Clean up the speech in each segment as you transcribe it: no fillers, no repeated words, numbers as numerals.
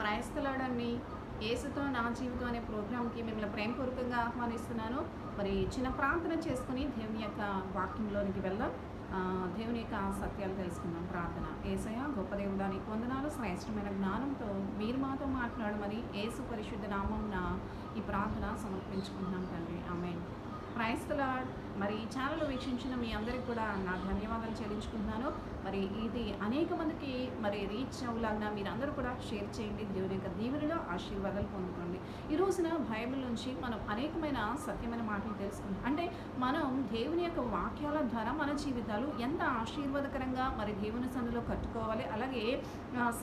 ప్రయస్తలాడండి యేసుతో నా జీవితం అనే ప్రోగ్రాంకి మిమ్మల్ని ప్రేమపూర్వకంగా ఆహ్వానిస్తున్నాను. మరి చిన్న ప్రార్థన చేసుకుని దేవుని యొక్క వాక్యంలోనికి వెళ్దాం. దేవుని యొక్క సత్యాలు తెలుసుకుందాం. ప్రార్థన. యేసయ్య గొప్ప దేవుడా, నీకు వందనాలు. శ్రేష్టమైన జ్ఞానంతో మీరు మాతో మాట్లాడమని యేసు పరిశుద్ధ నామమున ఈ ప్రార్థన సమర్పించుకుంటున్నాం తండ్రి. ఆమేన్. Praise the lord. మరి ఈ ఛానల్ వీక్షించిన మీ అందరికి కూడా నా ధన్యవాదాలు చెల్లించుకుంటున్నాను. మరి ఇది అనేక మందికి మరి రీచ్ అవ్వలాగా మీరందరూ కూడా షేర్ చేయండి. దేవుని యొక్క దీవెనలో ఆశీర్వాదాలు పొందుకోండి. ఈ రోజున బైబిల్ నుంచి మనం అనేకమైన సత్యమైన మాటలు తెలుసుకుంటాం. అంటే మనం దేవుని యొక్క వాక్యాల ద్వారా మన జీవితాలు ఎంత ఆశీర్వాదకరంగా మరి దేవుని సన్నిధిలో కట్టుకోవాలి. అలాగే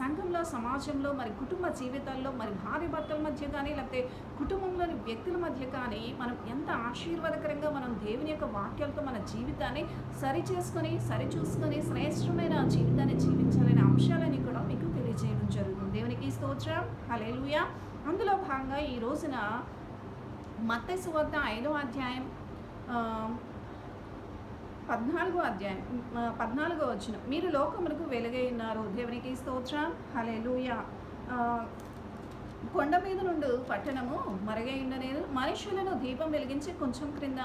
సంఘంలో, సమాజంలో, మరి కుటుంబ జీవితాల్లో, మరి భార్య భర్తల మధ్య కానీ లేకపోతే కుటుంబంలోని వ్యక్తుల మధ్య కానీ మనం ఎంత ఆశీర్వాదకరంగా మనం దేవుని యొక్క వాక్యాలతో మన జీవితాన్ని సరిచూసుకొని శ్రేష్టమైన జీవితాన్ని జీవించాలనే అంశాలని కూడా మీకు తెలియజేయడం జరుగుతుంది. దేవునికి స్తోత్రం. హల్లెలూయా. అందులో భాగంగా ఈ రోజున మత్తయి సువార్త 5వ అధ్యాయం 14వ వచనం. మీరు లోకములకు వెలుగై ఉన్నారు. దేవునికి స్తోత్రం. హల్లెలూయా. కొండ మీద నుండి పట్టణము మరుగై ఉండలేదు. మనుషులను దీపం వెలిగించి కొంచెం క్రింద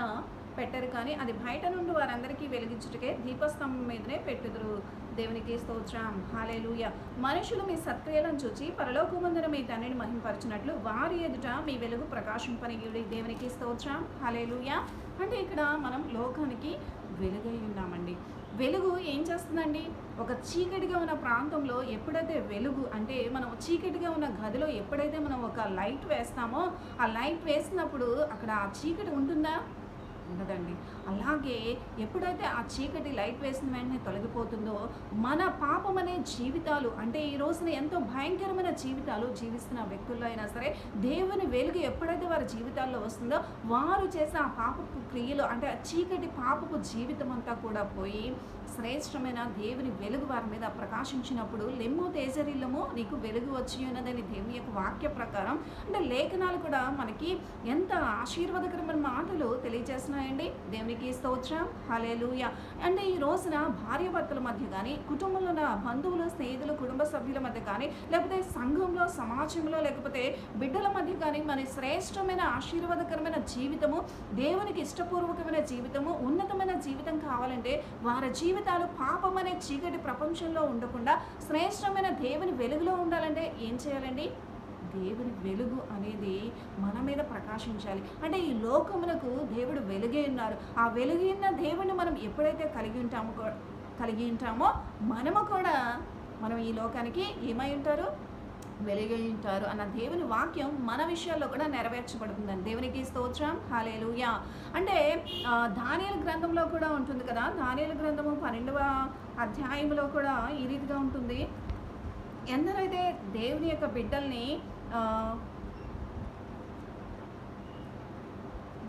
పెట్టరు, కానీ అది బయట నుండి వారందరికీ వెలిగించుటకే దీపస్తంభం మీదనే పెట్టుదురు. దేవునికి స్తోత్రం. హల్లెలూయా. మనుషులు మీ సత్క్రియలను చూచి పరలోకమందున మీ తండ్రిని మహిమపరచునట్లు వారి ఎదుట మీ వెలుగు ప్రకాశింపనీయుడి. దేవునికి స్తోత్రం. హల్లెలూయా. అంటే ఇక్కడ మనం లోకానికి వెలుగై ఉన్నామండి. వెలుగు ఏం చేస్తుందండి? ఒక చీకటిగా ఉన్న ప్రాంతంలో ఎప్పుడైతే వెలుగు, అంటే మనం చీకటిగా ఉన్న గదిలో ఎప్పుడైతే మనం ఒక లైట్ వేస్తామో, ఆ లైట్ వేసినప్పుడు అక్కడ ఆ చీకటి ఉంటుందా? ఉండదండి. అలాగే ఎప్పుడైతే ఆ చీకటి లైట్ వేసిన వెంటనే తొలగిపోతుందో, మన పాపం అనే జీవితాలు, అంటే ఈ రోజున ఎంతో భయంకరమైన జీవితాలు జీవిస్తున్న వ్యక్తుల్లో అయినా సరే దేవుని వెలుగు ఎప్పుడైతే వారి జీవితాల్లో వస్తుందో వారు చేసిన ఆ పాపపు క్రియలు, అంటే ఆ చీకటి పాపపు జీవితం అంతా కూడా పోయి శ్రేష్టమైన దేవుని వెలుగు వారి మీద ప్రకాశించినప్పుడు లెమ్ము తేజరిల్లము నీకు వెలుగు వచ్చి ఉన్నదని దేవుని యొక్క వాక్య ప్రకారం, అంటే లేఖనాలు కూడా మనకి ఎంత ఆశీర్వాదకరమైన మాటలు తెలియజేస్తున్నాయండి. దేవునికి స్తోత్రం. హల్లెలూయా. అంటే ఈ రోజున భార్యాభర్తల మధ్య కానీ, కుటుంబంలో ఉన్న బంధువులు, స్నేహితులు, కుటుంబ సభ్యుల మధ్య కానీ, లేకపోతే సంఘంలో, సమాజంలో, లేకపోతే బిడ్డల మధ్య కానీ మన శ్రేష్టమైన ఆశీర్వాదకరమైన జీవితము, దేవునికి ఇష్టపూర్వకమైన జీవితము, ఉన్నతమైన జీవితం కావాలంటే వారి జీవితాలు పాపం అనే చీకటి ప్రపంచంలో ఉండకుండా శ్రేష్టమైన దేవుని వెలుగులో ఉండాలంటే ఏం చేయాలండి? దేవుని వెలుగు అనేది మన మీద ప్రకాశించాలి. అంటే ఈ లోకమునకు దేవుడు వెలుగే ఉన్నారు. ఆ వెలుగిన దేవుని మనం ఎప్పుడైతే కలిగి ఉంటామో మనము కూడా ఈ లోకానికి ఏమై ఉంటారు? వెలుగై ఉంటారు అన్న దేవుని వాక్యం మన విషయాల్లో కూడా నెరవేర్చబడుతుందని. దేవునికి స్తోత్రం. హల్లెలూయా. అంటే దానియేలు గ్రంథంలో కూడా ఉంటుంది కదా. దానియేలు గ్రంథము 12వ అధ్యాయంలో కూడా ఈ రీతిగా ఉంటుంది. ఎందరైతే దేవుని యొక్క బిడ్డల్ని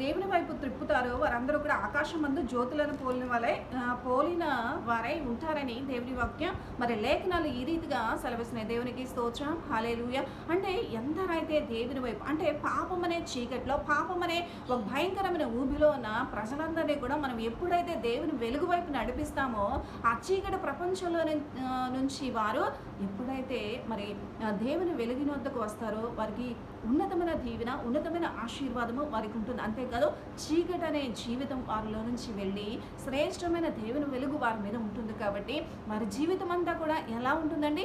దేవుని వైపు త్రిప్పుతారో వారందరూ కూడా ఆకాశం మందు జ్యోతులను పోలిన వారై ఉంటారని దేవుని వాక్యం, మరి లేఖనాలు ఈ రీతిగా సెలవిస్తున్నాయి. దేవునికి స్తోత్రం. హల్లెలూయా. అంటే ఎందరైతే దేవుని వైపు, అంటే పాపం అనే చీకట్లో, పాపం అనే ఒక భయంకరమైన ఊబిలో ఉన్న ప్రజలందరినీ కూడా మనం ఎప్పుడైతే దేవుని వెలుగు వైపు నడిపిస్తామో, ఆ చీకటి ప్రపంచంలో నుంచి వారు ఎప్పుడైతే మరి దేవుని వెలుగుని వద్దకు వస్తారో వారికి ఉన్నతమైన దీవెన, ఉన్నతమైన ఆశీర్వాదము వారికి ఉంటుంది. అంతేకాదు చీకటి అనే జీవితం వారిలో నుంచి వెళ్ళి శ్రేష్టమైన దేవుని వెలుగు వారి మీద ఉంటుంది. కాబట్టి వారి జీవితం అంతా కూడా ఎలా ఉంటుందండి?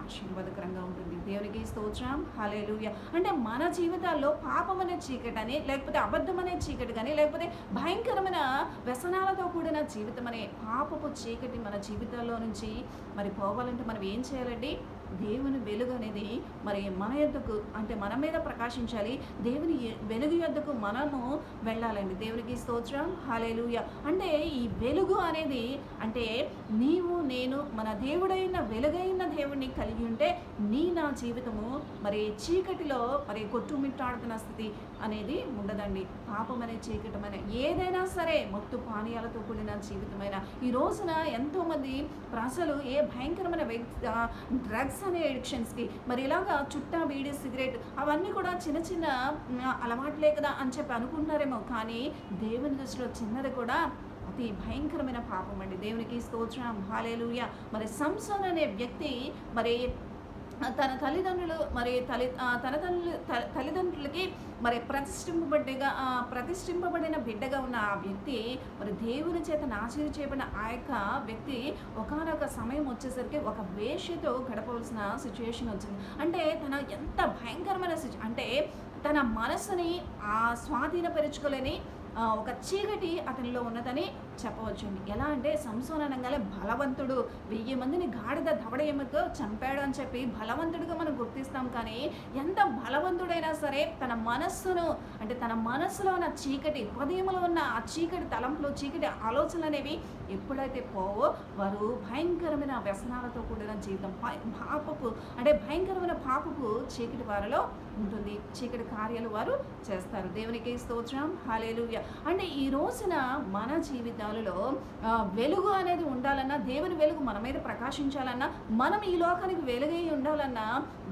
ఆశీర్వాదకరంగా ఉంటుంది. దేవునికి స్తోత్రం. హల్లెలూయా. అంటే మన జీవితాల్లో పాపం అనే చీకటి అని, లేకపోతే అబద్ధం అనే చీకటి కానీ, లేకపోతే భయంకరమైన వ్యసనాలతో కూడిన జీవితం అనే పాపపు చీకటి మన జీవితాల్లో నుంచి మరి పోవాలంటే మనం ఏం చేయాలండి? దేవుని వెలుగు అనేది మరి మన యొద్దకు, అంటే మన మీద ప్రకాశించాలి. దేవుని వెలుగు యొద్దకు మనము వెళ్ళాలండి. దేవునికి స్తోత్రం. హల్లెలూయా. అంటే ఈ వెలుగు అనేది, అంటే నీవు నేను మన దేవుడైన వెలుగైన దేవుడిని కలిగి ఉంటే నా జీవితము మరి చీకటిలో మరి కొట్టుమిట్టాడుతున్న స్థితి అనేది ఉండదండి. పాపం అనే చీకటమైన ఏదైనా సరే, మత్తు పానీయాలతో కూడిన జీవితమైన ఈ రోజున ఎంతోమంది ప్రజలు ఏ భయంకరమైన డ్రగ్స్ అనే ఎడిక్షన్స్కి, మరి ఇలాగా చుట్టా, బీడీ, సిగరెట్ అవన్నీ కూడా చిన్న చిన్న అలవాట్లే కదా అని చెప్పి అనుకుంటున్నారేమో, కానీ దేవుని దృష్టిలో చిన్నది కూడా అతి భయంకరమైన పాపం అండి. దేవునికి స్తోత్రం. హల్లెలూయా. మరి సంసోను అనే వ్యక్తి మరి తన తల్లిదండ్రులు మరి తల్లిదండ్రులకి మరి ప్రతిష్ఠింపబడిన బిడ్డగా ఉన్న ఆ వ్యక్తి మరి దేవుని చేత నాశనం చేయబడిన ఆ యొక్క వ్యక్తి ఒకానొక సమయం వచ్చేసరికి ఒక వేష్యతో గడపవలసిన సిచ్యువేషన్ వచ్చింది. అంటే తన ఎంత భయంకరమైన అంటే తన మనసుని స్వాధీనపరుచుకోలేని ఒక చీకటి అతనిలో ఉన్నదని చెప్పవచ్చండి. ఎలా అంటే సంసోన్ అనగానే బలవంతుడు, 1000 మందిని గాడిద దవడ ఎముకతో చంపాడు అని చెప్పి బలవంతుడిగా మనం గుర్తిస్తాం. కానీ ఎంత బలవంతుడైనా సరే తన మనస్సును అంటే తన మనస్సులో ఉన్న చీకటి, హృదయంలో ఉన్న ఆ చీకటి తలంపులు, చీకటి ఆలోచనలు అనేవి ఎప్పుడైతే పోవో వారు భయంకరమైన వ్యసనాలతో కూడిన జీవితం, భయంకరమైన పాపపు చీకటి వారిలో ఉంటుంది. చీకటి కార్యాలు వారు చేస్తారు. దేవునికి స్తోత్రం, హల్లెలూయా. అంటే ఈ రోజున మన జీవితాలలో వెలుగు అనేది ఉండాలన్నా, దేవుని వెలుగు మన మీద ప్రకాశించాలన్నా, మనం ఈ లోకానికి వెలుగై ఉండాలన్నా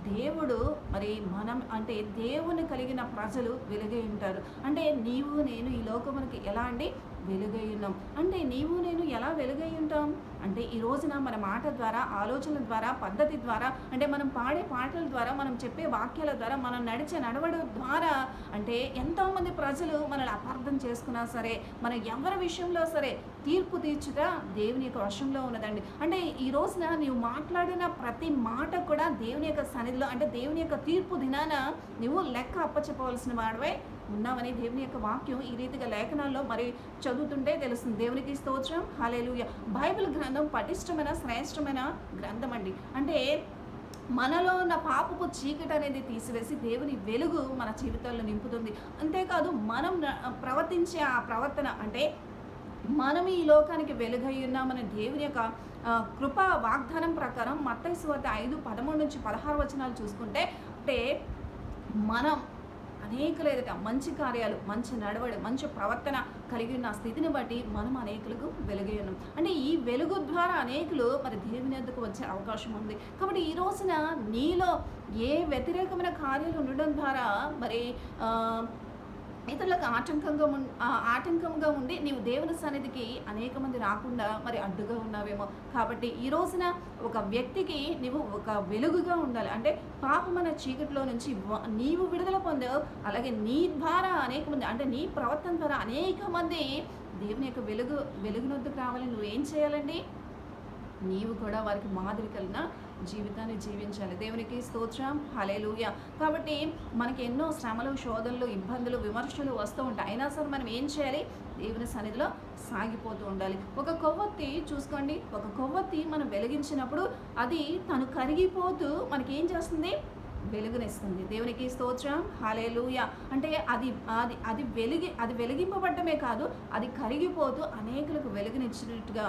దేవుడు మరి మనం అంటే దేవుని కలిగిన ప్రజలు వెలుగై ఉంటారు. అంటే నీవు నేను ఈ లోకమునికి ఎలా అండి వెలుగై ఉన్నాం. అంటే నీవు నేను ఎలా వెలుగై ఉంటాం అంటే ఈ రోజున మన మాట ద్వారా, ఆలోచనల ద్వారా, పద్ధతి ద్వారా, అంటే మనం పాడే పాటల ద్వారా, మనం చెప్పే వాక్యాల ద్వారా, మనం నడిచే నడవడం ద్వారా అంటే ఎంతోమంది ప్రజలు మనల్ని అపార్థం చేసుకున్నా సరే, మనం ఎవరి విషయంలో సరే తీర్పు తీర్చుట దేవుని యొక్క వశంలో ఉన్నదండి. అంటే ఈ రోజున నీవు మాట్లాడిన ప్రతి మాట కూడా దేవుని యొక్క సన్నిధిలో అంటే దేవుని యొక్క తీర్పు దినాన నువ్వు లెక్క అప్పచెప్పవలసిన వాడివై ఉన్నామని దేవుని యొక్క వాక్యం ఈ రీతిగా లేఖనాల్లో మరి చదువుతుంటే తెలుస్తుంది. దేవునికి స్తోత్రం, హల్లెలూయా. బైబిల్ గ్రంథం పటిష్టమైన శ్రేష్టమైన గ్రంథం అండి. అంటే మనలో ఉన్న పాపపు చీకటి అనేది తీసివేసి దేవుని వెలుగు మన జీవితాల్లో నింపుతుంది. అంతేకాదు మనం ప్రవర్తించే ఆ ప్రవర్తన అంటే మనం ఈ లోకానికి వెలుగై ఉన్నామని దేవుని యొక్క కృపా వాగ్దానం ప్రకారం మత్తయి సువార్త 5:13-16 చూసుకుంటే అంటే మనం అనేకులు ఎదుట మంచి కార్యాలు, మంచి నడవడి, మంచి ప్రవర్తన కలిగి ఉన్న స్థితిని బట్టి మనం అనేకులకు వెలుగై ఉన్నాం. అంటే ఈ వెలుగు ద్వారా అనేకులు మరి దేవుని వద్దకు వచ్చే అవకాశం ఉంది. కాబట్టి ఈ రోజున నీలో ఏ వ్యతిరేకమైన కార్యాలు ఉండడం ద్వారా మరి ఇతరులకు ఆటంకంగా ఉండి నీవు దేవుని సన్నిధికి అనేక మంది రాకుండా మరి అడ్డుగా ఉన్నావేమో. కాబట్టి ఈ రోజున ఒక వ్యక్తికి నీవు ఒక వెలుగుగా ఉండాలి. అంటే పాపమైన చీకటిలో నుంచి నీవు విడుదల పొందావు, అలాగే నీ ద్వారా అనేక మంది అంటే నీ ప్రవర్తన ద్వారా అనేక మంది దేవుని యొక్క వెలుగునొద్దుకు రావాలి. నువ్వేం చేయాలండి? నీవు కూడా వారికి మాదిరి కలిగిన జీవితాన్ని జీవించాలి. దేవునికి స్తోత్రం, హల్లెలూయా. కాబట్టి మనకి ఎన్నో శ్రమలు, శోధనలు, ఇబ్బందులు, విమర్శలు వస్తూ ఉంటాయి. అయినా సరే మనం ఏం చేయాలి? దేవుని సన్నిధిలో సాగిపోతూ ఉండాలి. ఒక కొవ్వొత్తి చూసుకోండి, ఒక కొవ్వొత్తి మనం వెలిగించినప్పుడు అది తను కరిగిపోతూ మనకి ఏం చేస్తుంది? వెలుగునిస్తుంది. దేవునికి స్తోత్రం, హల్లెలూయా. అంటే అది వెలిగింపబడటమే కాదు, అది కరిగిపోతూ అనేకులకు వెలుగునిచ్చినట్టుగా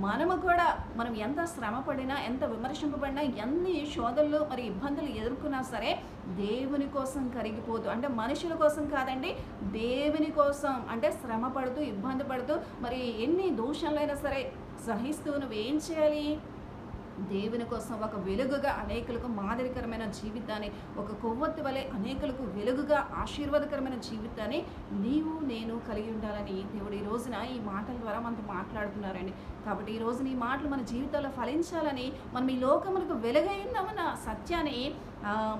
మనము కూడా మనం ఎంత శ్రమ పడినా, ఎంత విమర్శింపబడినా, ఎన్ని శోధనలు మరి ఇబ్బందులు ఎదుర్కొన్నా సరే దేవుని కోసం కరిగిపోతూ అంటే మనుషుల కోసం కాదండి, దేవుని కోసం అంటే శ్రమ పడుతూ, ఇబ్బంది పడుతూ మరి ఎన్ని దోషాలైనా సరే సహిస్తూ నువ్వేం చేయాలి? దేవుని కోసం ఒక వెలుగుగా అనేకులకు మాదిరికరమైన జీవితాన్ని, ఒక కొవ్వొత్తి వలె అనేకులకు వెలుగుగా ఆశీర్వాదకరమైన జీవితాన్ని నీవు నేను కలిగి ఉండాలని దేవుడు ఈ రోజున ఈ మాటల ద్వారా మనతో మాట్లాడుతున్నారండి. కాబట్టి ఈ రోజున ఈ మాటలు మన జీవితాల్లో ఫలించాలని, మనం ఈ లోకములకు వెలుగైందామన్న సత్యాన్ని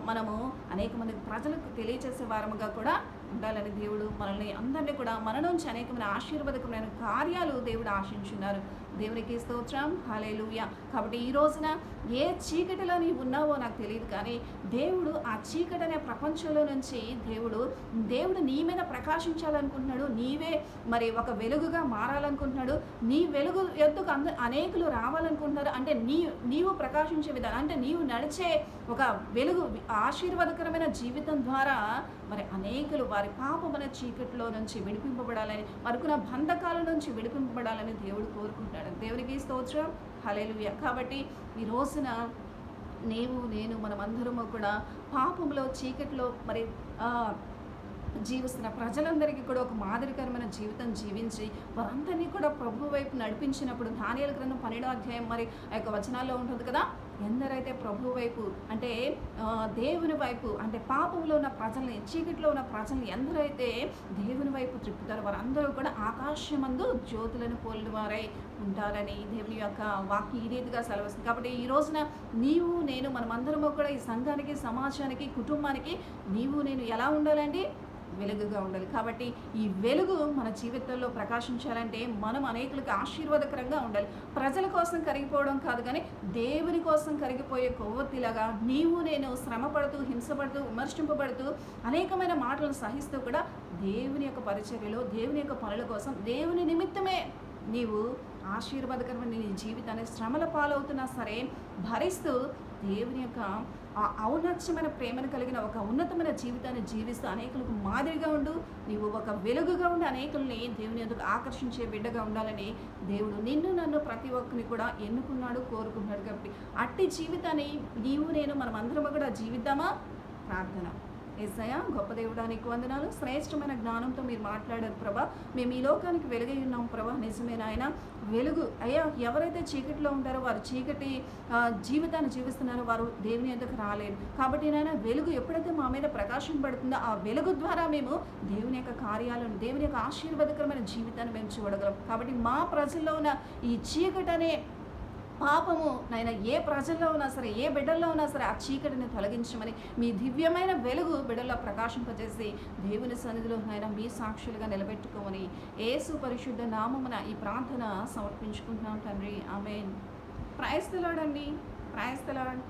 మనము అనేక మంది ప్రజలకు తెలియచేసే వారముగా కూడా ఉండాలని దేవుడు మనల్ని అందరినీ కూడా మన నుంచి అనేకమైన ఆశీర్వాదకమైన కార్యాలు దేవుడు ఆశించున్నారు. దేవునికి స్తోత్రం, హల్లెలూయా. కాబట్టి ఈ రోజున ఏ చీకటిలో నీవు ఉన్నావో నాకు తెలియదు, కానీ దేవుడు ఆ చీకటి అనే ప్రపంచంలో నుంచి దేవుడు నీ మీద ప్రకాశించాలనుకుంటున్నాడు. నీవే మరి ఒక వెలుగుగా మారాలనుకుంటున్నాడు. నీ వెలుగు ఎద్దుకు అనేకులు రావాలనుకుంటున్నారు. అంటే నీవు ప్రకాశించే విధానం అంటే నీవు నడిచే ఒక వెలుగు ఆశీర్వాదకరమైన జీవితం ద్వారా మరి అనేకులు వారి పాపమైన చీకటిలో నుంచి విడిపింపబడాలని, మరికొన్న బంధకాల నుంచి విడిపింపబడాలని దేవుడు కోరుకుంటాడు. దేవునికి స్తోత్రం, హల్లెలూయా. కాబట్టి ఈ రోజున నేను మనమందరము కూడా పాపంలో చీకటిలో మరి జీవిస్తున్న ప్రజలందరికీ కూడా ఒక మాదిరికరమైన జీవితం జీవించి వారందరినీ కూడా ప్రభు వైపు నడిపించినప్పుడు దానియేలు గ్రంథం 12వ అధ్యాయం మరి ఆ యొక్క వచనాల్లో ఉంటుంది కదా, ఎందరైతే ప్రభు వైపు అంటే దేవుని వైపు అంటే పాపంలో ఉన్న ప్రజల్ని, చీకటిలో ఉన్న ప్రజల్ని ఎందరైతే దేవుని వైపు త్రిప్పుతారో వారందరూ కూడా ఆకాశమందు జ్యోతులను పోలిన వారై ఉంటారని దేవుని యొక్క వాక్యం ఈ రీతిగా సెలవిస్తుంది. కాబట్టి ఈ రోజున నీవు నేను మనమందరము కూడా ఈ సంఘానికి, సమాజానికి, కుటుంబానికి నీవు నేను ఎలా ఉండాలండి? వెలుగుగా ఉండాలి. కాబట్టి ఈ వెలుగు మన జీవితంలో ప్రకాశించాలంటే మనం అనేకులకు ఆశీర్వాదకరంగా ఉండాలి. ప్రజల కోసం కరిగిపోవడం కాదు, కానీ దేవుని కోసం కరిగిపోయే కొవ్వొత్తిలాగా నీవు నేను శ్రమపడుతూ, హింసపడుతూ, విమర్శింపబడుతూ, అనేకమైన మాటలను సహిస్తూ కూడా దేవుని యొక్క పరిచర్యలో, దేవుని యొక్క పనుల కోసం, దేవుని నిమిత్తమే నీవు ఆశీర్వాదకరమైన నీ జీవితాన్ని శ్రమల పాలవుతున్నా సరే భరిస్తూ దేవుని యొక్క ఆ ఔన్నత్యమైన ప్రేమను కలిగిన ఒక ఉన్నతమైన జీవితాన్ని జీవిస్తూ అనేకులకు మాదిరిగా ఉండు. నీవు ఒక వెలుగుగా ఉండి అనేకుల్ని దేవుని ఎందుకు ఆకర్షించే బిడ్డగా ఉండాలని దేవుడు నిన్ను నన్ను ప్రతి ఒక్కరిని కూడా ఎన్నుకున్నాడు, కోరుకున్నాడు. కాబట్టి అట్టి జీవితాన్ని నీవు నేను మనమందరం కూడా జీవిద్దామా? ప్రార్థన. యేసయ్యా, గొప్ప దేవుడా, నీకు వందనాలు. శ్రేష్టమైన జ్ఞానంతో మీరు మాట్లాడారు ప్రభా. మేము ఈ లోకానికి వెలుగై ఉన్నాం ప్రభా. నిజమే నాయన, వెలుగు అయ్యా. ఎవరైతే చీకటిలో ఉంటారో వారు చీకటి జీవితాన్ని జీవిస్తున్నారో వారు దేవుని ఎదుకు రాలేరు. కాబట్టి నాయన, వెలుగు ఎప్పుడైతే మా మీద ప్రకాశం పడుతుందో ఆ వెలుగు ద్వారా మేము దేవుని యొక్క కార్యాలను, దేవుని యొక్క ఆశీర్వాదకరమైన జీవితాన్ని మేము చూడగలం. కాబట్టి మా ప్రజల్లో ఉన్న ఈ చీకటి అనే పాపము నాయన ఏ ప్రజల్లో ఉన్నా సరే, ఏ బిడ్డల్లో ఉన్నా సరే ఆ చీకటిని తొలగించమని మీ దివ్యమైన వెలుగు బిడ్డల్లో ప్రకాశింపజేసి దేవుని సన్నిధిలో నాయన మీ సాక్షులుగా నిలబెట్టుకోమని యేసు పరిశుద్ధ నామమున ఈ ప్రార్థన సమర్పించుకుంటున్నాం తండ్రి. ఆమేన్. ప్రైజ్ ది లార్డ్ అండి. Praise the lord.